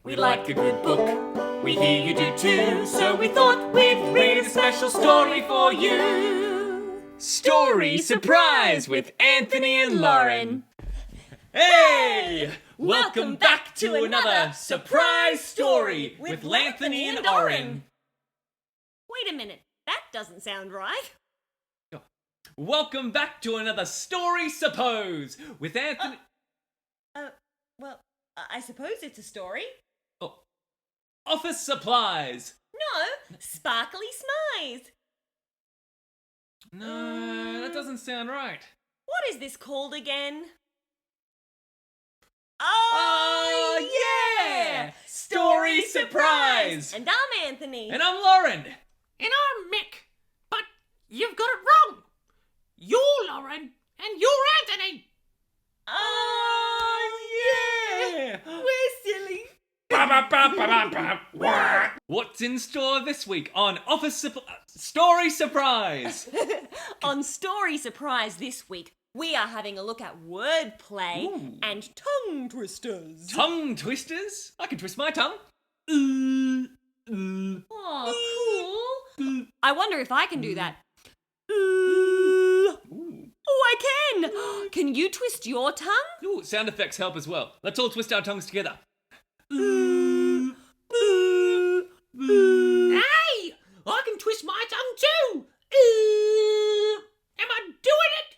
We like a good book, we hear you do too, so we thought we'd read a special story for you. Story Surprise with Anthony and Lauren. Hey! Welcome back to another surprise story with Lanthony and Oren. Wait a minute, that doesn't sound right. Welcome back to another Story Suppose with Anthony... Well, I suppose it's a story. Oh. Office supplies. No, sparkly smize. No, that doesn't sound right. What is this called again? Oh, yeah! Story Surprise! And I'm Anthony. And I'm Lauren. And I'm Mick. But you've got it wrong. You're Lauren and you're Anthony. Oh, Yeah! we're silly. What's in store this week on Story Surprise? On Story Surprise this week, we are having a look at wordplay Ooh. and tongue twisters. Tongue twisters? I can twist my tongue. Oh, cool. I wonder if I can do that. Ooh. Oh, I can. Can you twist your tongue? Ooh, sound effects help as well. Let's all twist our tongues together. Hey, I can twist my tongue too. Am I doing it?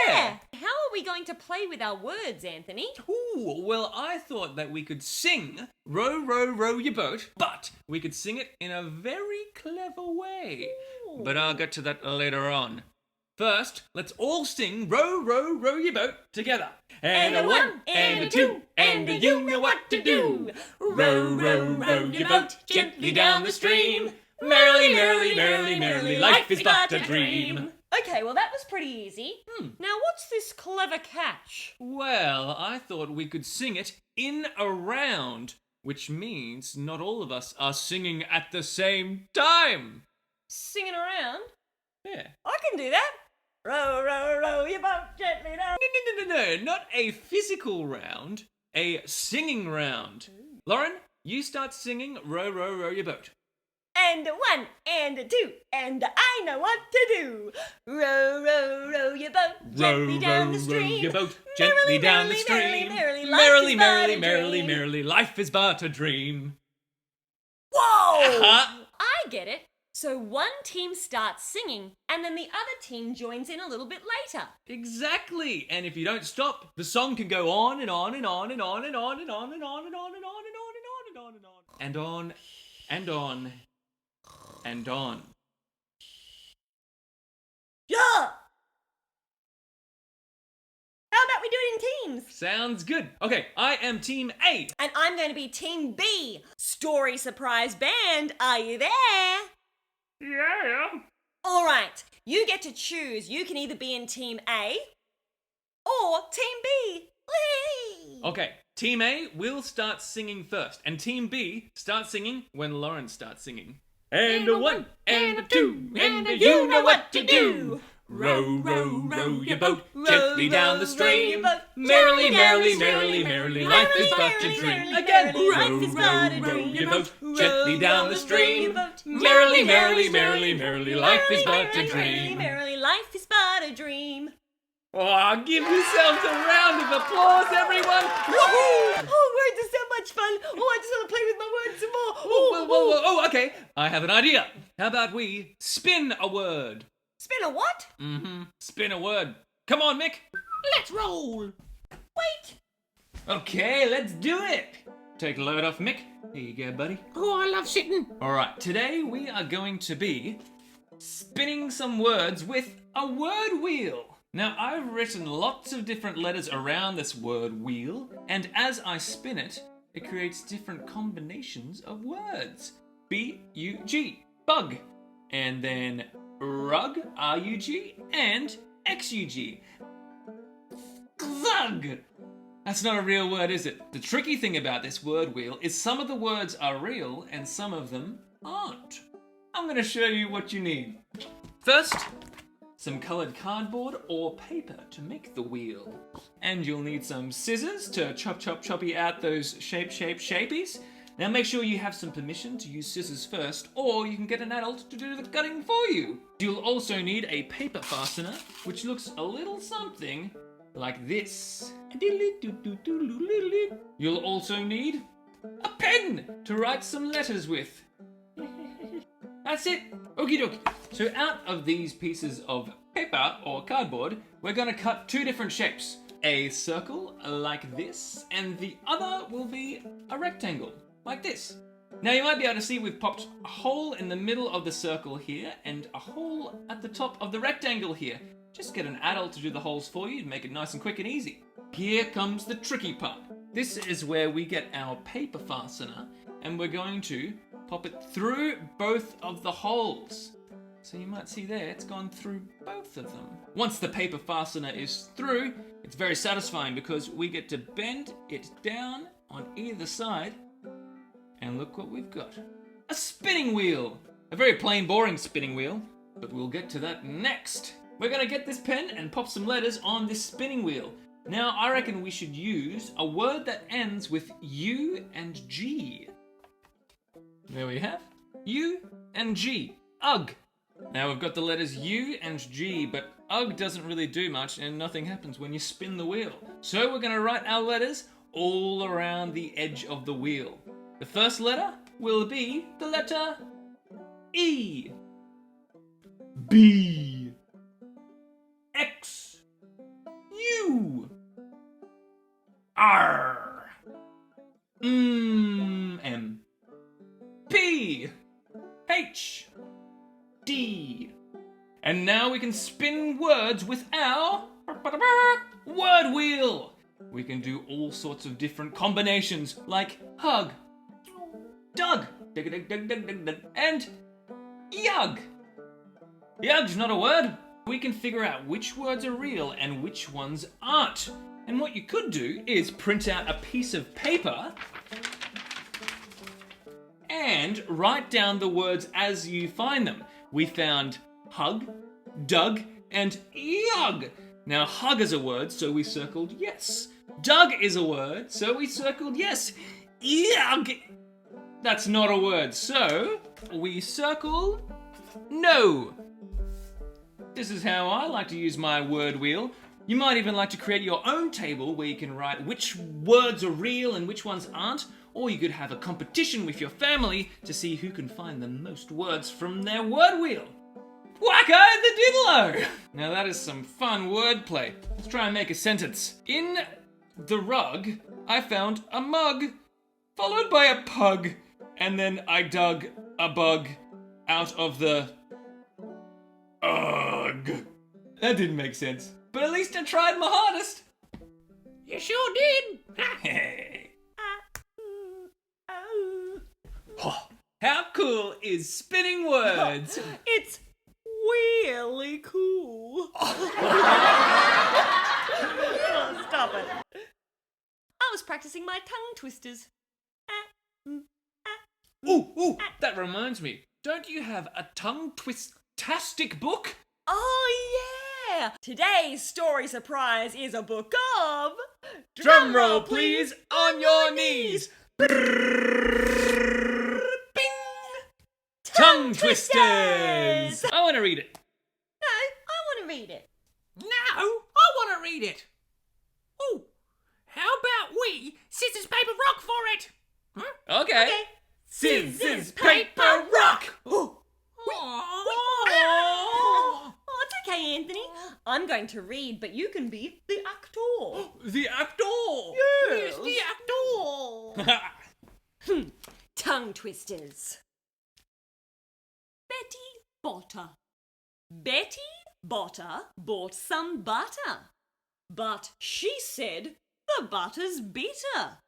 Yeah. How are we going to play with our words, Anthony? Ooh, well, I thought that we could sing Row, Row, Row Your Boat, but we could sing it in a very clever way. Ooh. But I'll get to that later on. First, let's all sing Row, Row, Row Your Boat together. And a one, and a two, and a you know what to do. Row, row, row your boat gently down the stream. Merrily, merrily, merrily, merrily, life is but a dream. Okay, well that was pretty easy. Now what's this clever catch? Well, I thought we could sing it in a round, which means not all of us are singing at the same time. Singing around? Yeah. I can do that. Row, row, row your boat gently down. No, not a physical round, a singing round. Lauren, you start singing Row, Row, Row Your Boat. And a one, and a two, and I know what to do. Row, row, row your boat gently down the stream. Row your boat gently down the stream. Merrily, Merrily, merrily, merrily, life is but a dream. Whoa! Uh-huh. I get it. So one team starts singing, and then the other team joins in a little bit later. Exactly. And if you don't stop, the song can go on and on and on and on and on and on and on and on and on and on and on and on and on and on and on and on. Yeah! How about we do it in teams? Sounds good. Okay, I am Team A. And I'm going to be Team B. Story Surprise Band, are you there? Yeah. All right, you get to choose. You can either be in Team A or Team B. Whee! Okay, Team A will start singing first, and Team B starts singing when Lauren starts singing. And a one, and a two, and a you know what to do. Row, row, row your boat gently down the stream. Merrily, merrily, merrily, merrily, life is but a dream. Again, row, row, row your boat gently down the stream. Merrily, merrily, merrily, merrily, life is but a dream. Merrily, life is but a dream. Oh, give yourselves a round of applause, everyone! Woohoo! Oh, words are so much fun. Oh, I just want to play with my words some more. Oh, okay. I have an idea. How about we spin a word? Spin a what? Spin a word. Come on, Mick. Let's roll. Wait. Okay, let's do it. Take a load off, Mick. Here you go, buddy. Oh, I love sitting. All right, today we are going to be spinning some words with a word wheel. Now, I've written lots of different letters around this word wheel, and as I spin it, it creates different combinations of words. B-U-G, bug. And then rug, R-U-G, and X-U-G. Thug. That's not a real word, is it? The tricky thing about this word wheel is some of the words are real and some of them aren't. I'm going to show you what you need. First, some coloured cardboard or paper to make the wheel. And you'll need some scissors to choppy out those shapies. Now make sure you have some permission to use scissors first, or you can get an adult to do the cutting for you. You'll also need a paper fastener, which looks a little something like this. You'll also need a pen to write some letters with. That's it. Okie dokie. So out of these pieces of paper or cardboard, we're going to cut two different shapes. A circle like this, and the other will be a rectangle like this. Now you might be able to see we've popped a hole in the middle of the circle here and a hole at the top of the rectangle here. Just get an adult to do the holes for you to make it nice and quick and easy. Here comes the tricky part. This is where we get our paper fastener and we're going to pop it through both of the holes. So you might see there, it's gone through both of them. Once the paper fastener is through, it's very satisfying because we get to bend it down on either side. And look what we've got. A spinning wheel. A very plain, boring spinning wheel, but we'll get to that next. We're gonna get this pen and pop some letters on this spinning wheel. Now, I reckon we should use a word that ends with U and G. There we have U and G. Ugh. Now we've got the letters U and G, but ugh doesn't really do much and nothing happens when you spin the wheel. So we're gonna write our letters all around the edge of the wheel. The first letter will be the letter E. B. X. U. R. M. P. H. D. And now we can spin words with our word wheel. We can do all sorts of different combinations like hug, dug, and yug. Yug's not a word. We can figure out which words are real and which ones aren't. And what you could do is print out a piece of paper and write down the words as you find them. We found hug, dug, and yug. Now hug is a word, so we circled yes. Dug is a word, so we circled yes. Yug, that's not a word, so we circle no. This is how I like to use my word wheel. You might even like to create your own table where you can write which words are real and which ones aren't, or you could have a competition with your family to see who can find the most words from their word wheel. Wacko the diddlo! Now that is some fun wordplay. Let's try and make a sentence. In the rug, I found a mug, followed by a pug, and then I dug a bug out of the... Ugh. That didn't make sense, but at least I tried my hardest. You sure did. Hey. How cool is spinning words? It's really cool. Oh, stop it. I was practicing my tongue twisters. Ooh, that reminds me. Don't you have a tongue twist-tastic book? Oh, yeah! Today's story surprise is a book of... Drum roll, please, on your knees. Tongue twisters! I want to read it. No, I want to read it. No, I want to read it. Oh, how about we scissors, paper, rock for it? Huh? Okay. Scissors, paper, rock! Oh, it's okay, Anthony. I'm going to read, but you can be the actor. The actor! Yes. Who's the actor? Tongue twisters. Bettybotter. Betty Botter bought some butter, but she said the butter's bitter.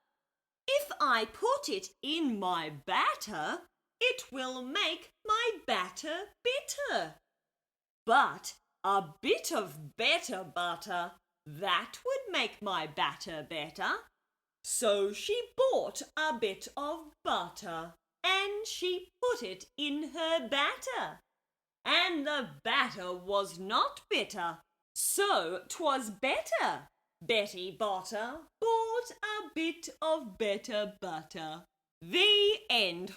If I put it in my batter, it will make my batter bitter. But a bit of better butter, that would make my batter better. So she bought a bit of butter and she put it in her batter. and the batter was not bitter, so 'twas better. Betty Botter bought a bit of better butter. The end.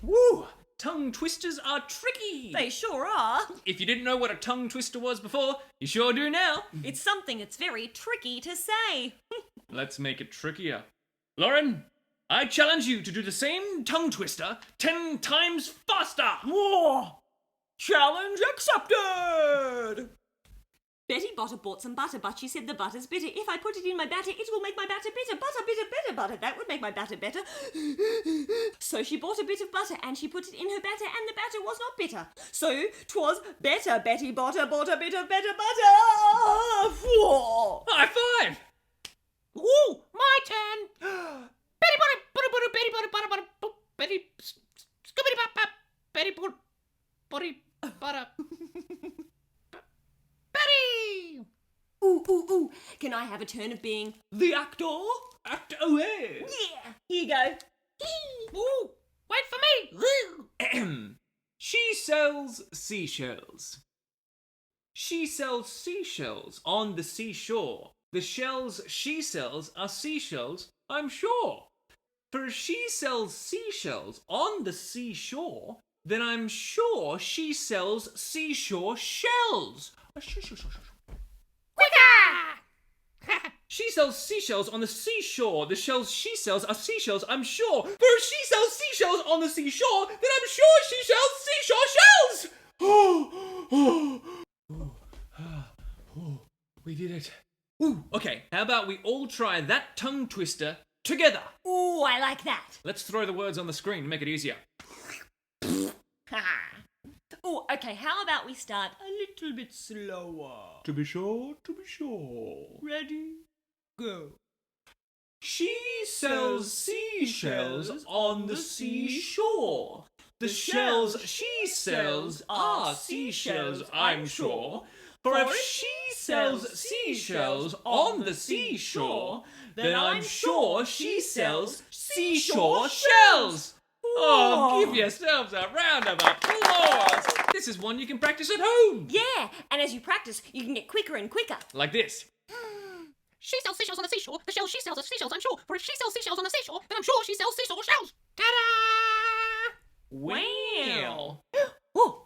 Woo! Tongue twisters are tricky. They sure are. If you didn't know what a tongue twister was before, you sure do now. It's something that's very tricky to say. Let's make it trickier. Lauren, I challenge you to do the same tongue twister 10 times faster. Whoa! Challenge accepted! Betty Botter bought some butter, but she said the butter's bitter. If I put it in my batter, it will make my batter bitter. Butter, bitter, better butter. That would make my batter better. So she bought a bit of butter and she put it in her batter and the batter was not bitter. So 'twas better. Betty Botter bought a bit of better butter. Whoa. High five! Woo! My turn! Betty butter, butter, butter, Betty butter, butter, butter, Betty, scoobity bop, bop, Betty butter, butter. Betty! Ooh, ooh, ooh. Can I have a turn of being the actor? Act away! Yeah. Here you go. Ooh, wait for me! Ahem. She sells seashells. She sells seashells on the seashore. The shells she sells are seashells, I'm sure. For if she sells seashells on the seashore, then I'm sure she sells seashore shells. Quicker! She sells seashells on the seashore. The shells she sells are seashells, I'm sure. For if she sells seashells on the seashore, then I'm sure she sells seashore shells. We did it. Ooh, okay, how about we all try that tongue twister together? Ooh, I like that. Let's throw the words on the screen to make it easier. Oh, okay, how about we start a little bit slower? To be sure, to be sure. Ready? Go. She sells seashells on the seashore. The shells she sells are seashells, I'm sure. For if she sells seashells on the seashore, then I'm sure she sells seashore shells. Oh, give yourselves a round of applause. This is one you can practice at home. Yeah, and as you practice, you can get quicker and quicker. Like this. She sells seashells on the seashore. The shells she sells are seashells, I'm sure. For if she sells seashells on the seashore, then I'm sure she sells seashore shells. Ta-da! Wow. Oh,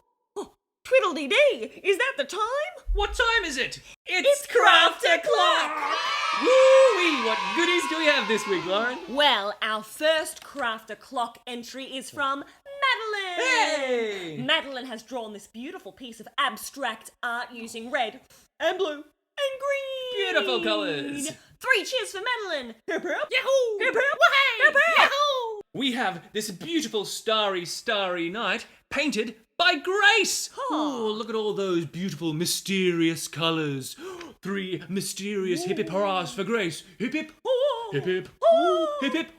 twiddle-dee-dee, is that the time? What time is it? It's craft o'clock! Woo-wee! What goodies do we have this week, Lauren? Well, our first craft o'clock entry is from Madeline. Hey! Madeline has drawn this beautiful piece of abstract art using red and blue and green. Beautiful colours. 3 cheers for Madeline. Hip hip. Yahoo! Hip hip. Wahey! Hip hip. Yahoo! We have this beautiful starry night painted by Grace. Oh, look at all those beautiful mysterious colours. 3 mysterious hip hip hurrahs for Grace. Hip hip. Hip hip. Hip hip.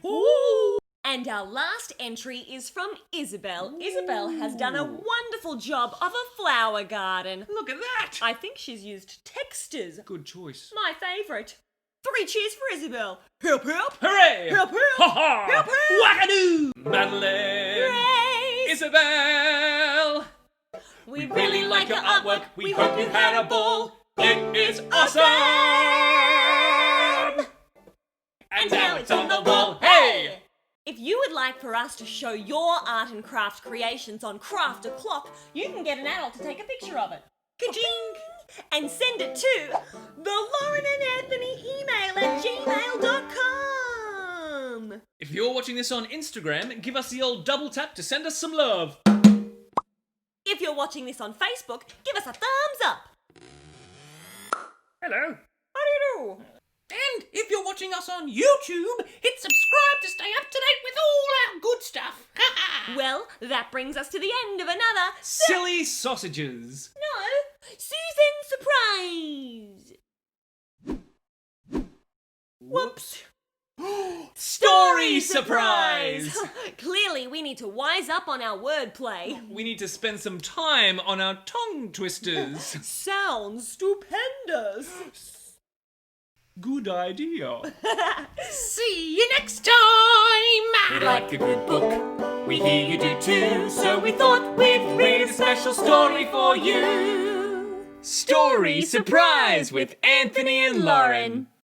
And our last entry is from Isabelle. Isabelle has done a wonderful job of a flower garden. Look at that. I think she's used textures. Good choice. My favourite. 3 cheers for Isabelle. Hip hip. Hooray! Hip hip. Ha ha! Hip hip. Wackadoo! Madeline! Grace! Isabelle! We Really like your artwork. We hope you had a ball. It is awesome! And now it's on the wall. Hey! If you would like for us to show your art and craft creations on Craft O'Clock, you can get an adult to take a picture of it. Ka-ching! And send it to the Lauren and Anthony email @gmail.com. If you're watching this on Instagram, give us the old double tap to send us some love. If you're watching this on Facebook, give us a thumbs up. Hello. How do you do? And if you're watching us on YouTube, hit subscribe to stay up to date with all our good stuff. Well, that brings us to the end of another Silly sausages. No, Susan Surprise. Whoops. Story surprise! Clearly, we need to wise up on our wordplay. We need to spend some time on our tongue twisters. Sounds stupendous. Good idea. See you next time. Like a good book, We hear you do too, so we thought we'd read a special story for you. Story Surprise with Anthony and Lauren.